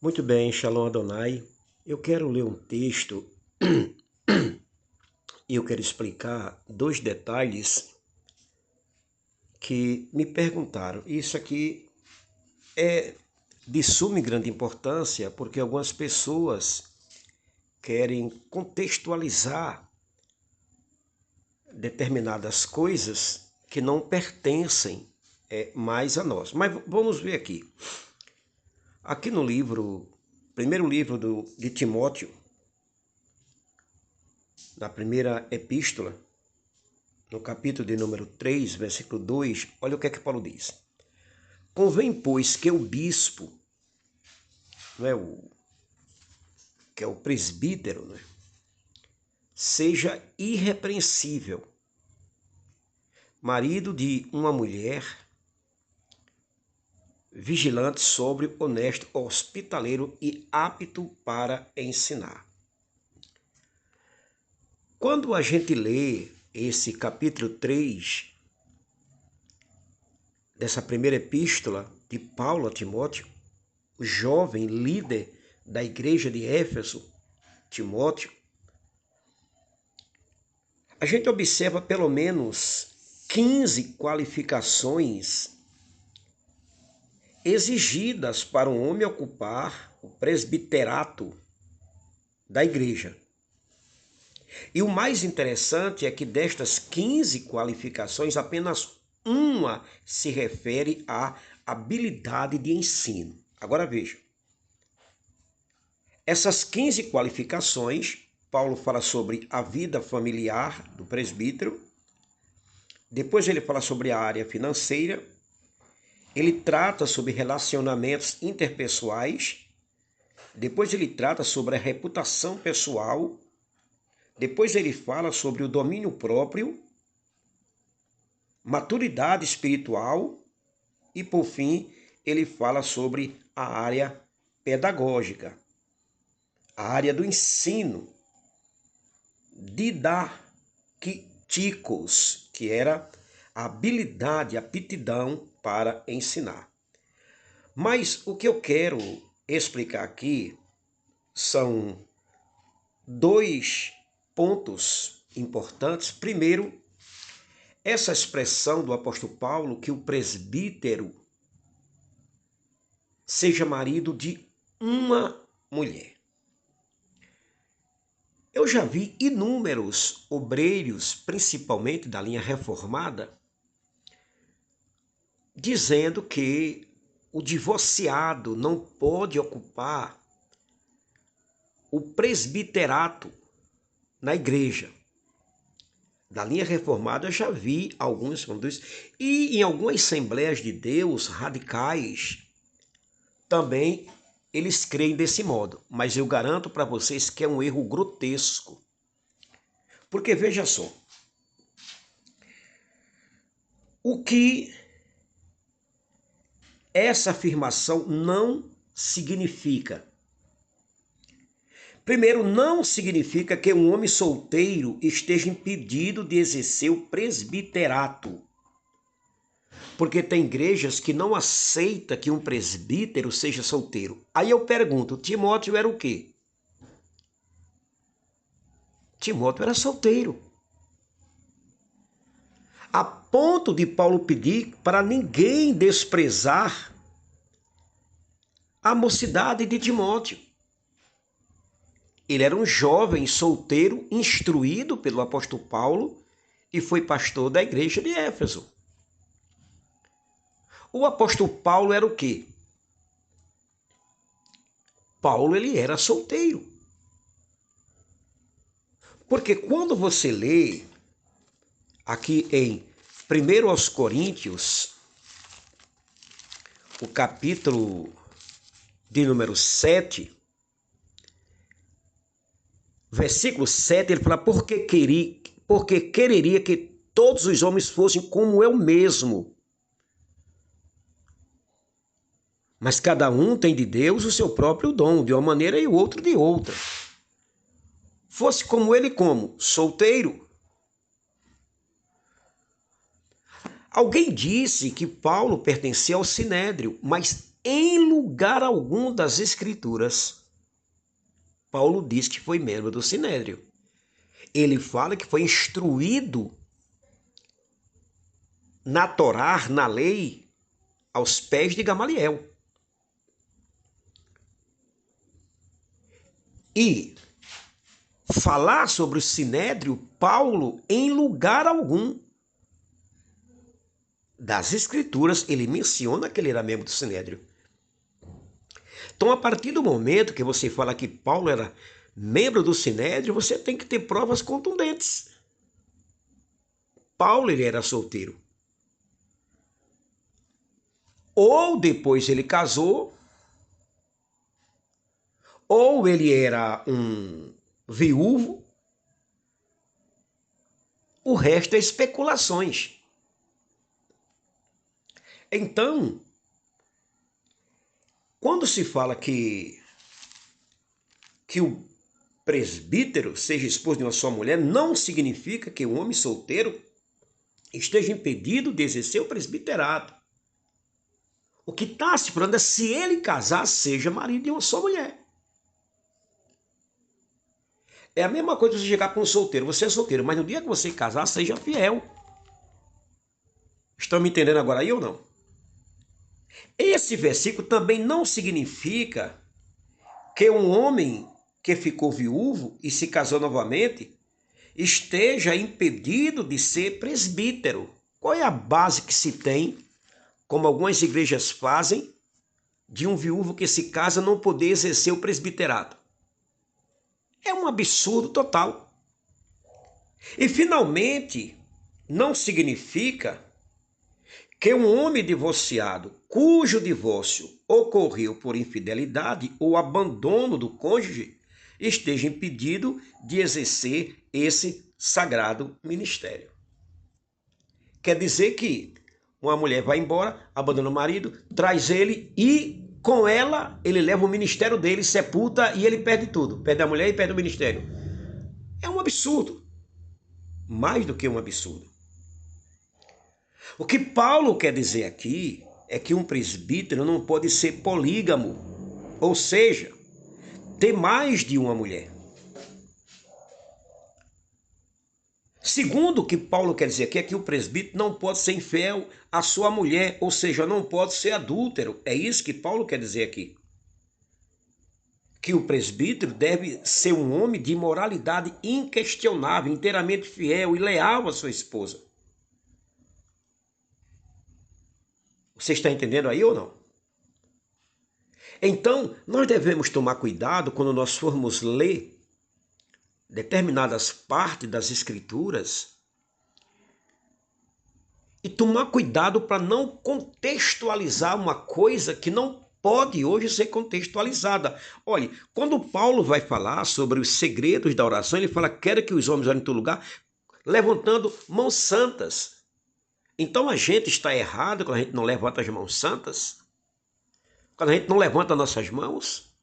Muito bem, Shalom Adonai. Eu quero ler um texto e eu quero explicar dois detalhes que me perguntaram. Isso aqui é de suma e grande importância porque algumas pessoas querem contextualizar determinadas coisas que não pertencem mais a nós. Mas vamos ver aqui. Aqui no primeiro livro de Timóteo, na primeira epístola, no capítulo de número 3, versículo 2, olha o que é que Paulo diz. Convém, pois, que o bispo, que é o presbítero, seja irrepreensível, marido de uma mulher, vigilante, sóbrio, honesto, hospitaleiro e apto para ensinar. Quando a gente lê esse capítulo 3 dessa primeira epístola de Paulo a Timóteo, o jovem líder da igreja de Éfeso, Timóteo, a gente observa pelo menos 15 qualificações exigidas para um homem ocupar o presbiterato da igreja. E o mais interessante é que destas 15 qualificações, apenas uma se refere à habilidade de ensino. Agora veja, essas 15 qualificações, Paulo fala sobre a vida familiar do presbítero, depois ele fala sobre a área financeira, ele trata sobre relacionamentos interpessoais, depois ele trata sobre a reputação pessoal, depois ele fala sobre o domínio próprio, maturidade espiritual e, por fim, ele fala sobre a área pedagógica, a área do ensino, didacticos, que era a habilidade, a aptidão para ensinar. Mas o que eu quero explicar aqui são dois pontos importantes. Primeiro, essa expressão do apóstolo Paulo que o presbítero seja marido de uma mulher. Eu já vi inúmeros obreiros, principalmente da linha reformada, dizendo que o divorciado não pode ocupar o presbiterato na igreja. Da linha reformada eu já vi alguns falando isso. E em algumas Assembleias de Deus radicais também eles creem desse modo. Mas eu garanto para vocês que é um erro grotesco. Porque veja só, o que essa afirmação não significa. Primeiro, não significa que um homem solteiro esteja impedido de exercer o presbiterato. Porque tem igrejas que não aceitam que um presbítero seja solteiro. Aí eu pergunto, Timóteo era o quê? Timóteo era solteiro. A ponto de Paulo pedir para ninguém desprezar a mocidade de Timóteo. Ele era um jovem solteiro, instruído pelo apóstolo Paulo e foi pastor da igreja de Éfeso. O apóstolo Paulo era o quê? Paulo, ele era solteiro. Porque quando você lê aqui em 1 aos Coríntios, o capítulo de número 7, versículo 7, ele fala, porque quereria que todos os homens fossem como eu mesmo. Mas cada um tem de Deus o seu próprio dom, de uma maneira e o outro de outra. Fosse como ele como? Solteiro. Alguém disse que Paulo pertencia ao Sinédrio, mas em lugar algum das Escrituras, Paulo diz que foi membro do Sinédrio. Ele fala que foi instruído na Torá, na lei, aos pés de Gamaliel. E falar sobre o Sinédrio, Paulo, em lugar algum das Escrituras, ele menciona que ele era membro do Sinédrio. Então, a partir do momento que você fala que Paulo era membro do Sinédrio, você tem que ter provas contundentes. Paulo, ele era solteiro. Ou depois ele casou, ou ele era um viúvo. O resto é especulações. Então, quando se fala que o presbítero seja esposo de uma só mulher, não significa que o homem solteiro esteja impedido de exercer o presbiterato. O que está se falando é se ele casar, seja marido de uma só mulher. É a mesma coisa você chegar para um solteiro. Você é solteiro, mas no dia que você casar, seja fiel. Estão me entendendo agora aí ou não? Esse versículo também não significa que um homem que ficou viúvo e se casou novamente esteja impedido de ser presbítero. Qual é a base que se tem, como algumas igrejas fazem, de um viúvo que se casa não poder exercer o presbiterato? É um absurdo total. E, finalmente, não significa que um homem divorciado, cujo divórcio ocorreu por infidelidade ou abandono do cônjuge, esteja impedido de exercer esse sagrado ministério. Quer dizer que uma mulher vai embora, abandona o marido, traz ele e com ela ele leva o ministério dele, sepulta e ele perde tudo. Perde a mulher e perde o ministério. É um absurdo. Mais do que um absurdo. O que Paulo quer dizer aqui é que um presbítero não pode ser polígamo, ou seja, ter mais de uma mulher. Segundo, o que Paulo quer dizer aqui é que o presbítero não pode ser infiel à sua mulher, ou seja, não pode ser adúltero. É isso que Paulo quer dizer aqui. Que o presbítero deve ser um homem de moralidade inquestionável, inteiramente fiel e leal à sua esposa. Você está entendendo aí ou não? Então, nós devemos tomar cuidado quando nós formos ler determinadas partes das Escrituras e tomar cuidado para não contextualizar uma coisa que não pode hoje ser contextualizada. Olhe, quando Paulo vai falar sobre os segredos da oração, ele fala: quero que os homens orem em todo lugar, levantando mãos santas. Então a gente está errado quando a gente não levanta as mãos santas? Quando a gente não levanta nossas mãos?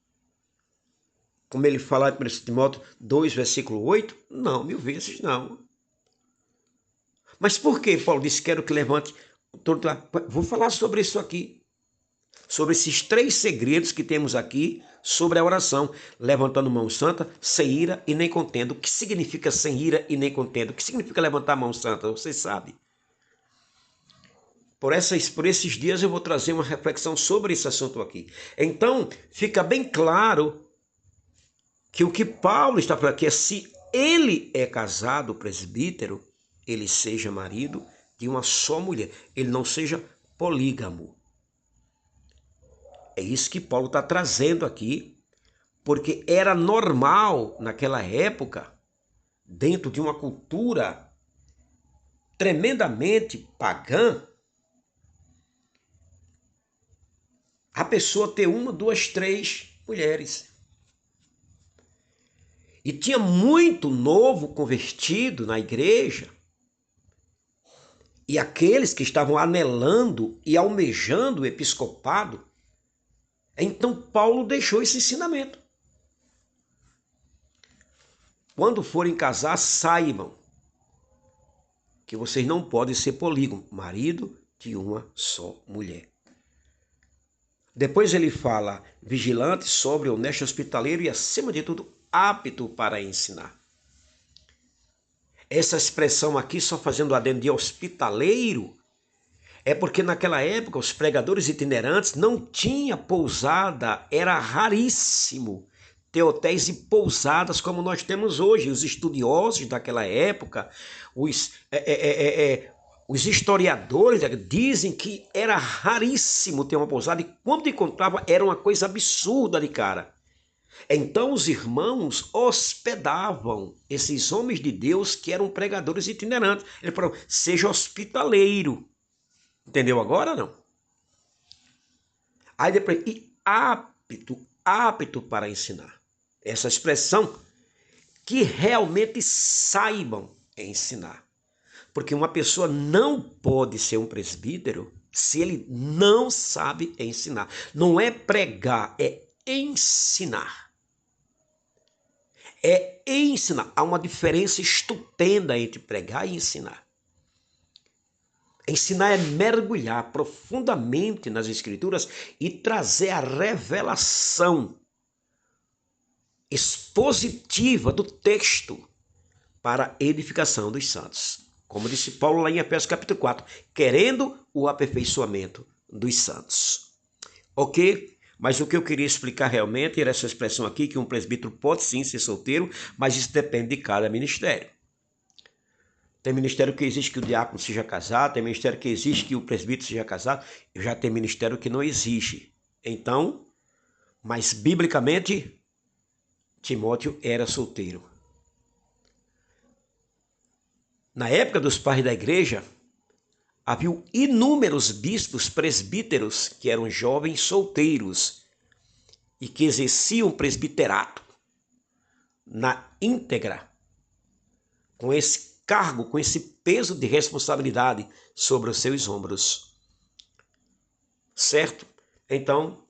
Como ele fala em 1 Timóteo 2, versículo 8? Não, 1000 vezes não. Mas por que Paulo disse: quero que levante? Vou falar sobre isso aqui. Sobre esses 3 segredos que temos aqui sobre a oração. Levantando mão santa, sem ira e nem contendo. O que significa sem ira e nem contendo? O que significa levantar a mão santa? Você sabe. Por esses dias eu vou trazer uma reflexão sobre esse assunto aqui. Então, fica bem claro que o que Paulo está falando aqui é: se ele é casado, presbítero, ele seja marido de uma só mulher. Ele não seja polígamo. É isso que Paulo está trazendo aqui, porque era normal naquela época, dentro de uma cultura tremendamente pagã, a pessoa ter 1, 2, 3 mulheres. E tinha muito novo convertido na igreja, e aqueles que estavam anelando e almejando o episcopado. Então Paulo deixou esse ensinamento. Quando forem casar, saibam que vocês não podem ser polígamo, marido de uma só mulher. Depois ele fala vigilante, sóbrio, honesto, hospitaleiro e, acima de tudo, apto para ensinar. Essa expressão aqui, só fazendo adendo de hospitaleiro, é porque naquela época os pregadores itinerantes não tinham pousada, era raríssimo ter hotéis e pousadas como nós temos hoje. Os estudiosos daquela época, os historiadores dizem que era raríssimo ter uma pousada e quando encontrava era uma coisa absurda de cara. Então os irmãos hospedavam esses homens de Deus que eram pregadores itinerantes. Ele falou, seja hospitaleiro. Entendeu agora não? Aí depois, e apto para ensinar. Essa expressão, que realmente saibam ensinar. Porque uma pessoa não pode ser um presbítero se ele não sabe ensinar. Não é pregar, é ensinar. É ensinar. Há uma diferença estupenda entre pregar e ensinar. Ensinar é mergulhar profundamente nas Escrituras e trazer a revelação expositiva do texto para a edificação dos santos. Como disse Paulo lá em Efésios capítulo 4, querendo o aperfeiçoamento dos santos. Ok? Mas o que eu queria explicar realmente era essa expressão aqui, que um presbítero pode sim ser solteiro, mas isso depende de cada ministério. Tem ministério que exige que o diácono seja casado, tem ministério que exige que o presbítero seja casado, e já tem ministério que não exige. Então, mas biblicamente, Timóteo era solteiro. Na época dos pais da igreja, havia inúmeros bispos presbíteros que eram jovens solteiros e que exerciam presbiterato na íntegra, com esse cargo, com esse peso de responsabilidade sobre os seus ombros. Certo? Então,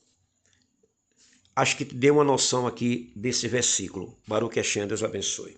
acho que te dei uma noção aqui desse versículo. Baruch Hashem, Deus abençoe.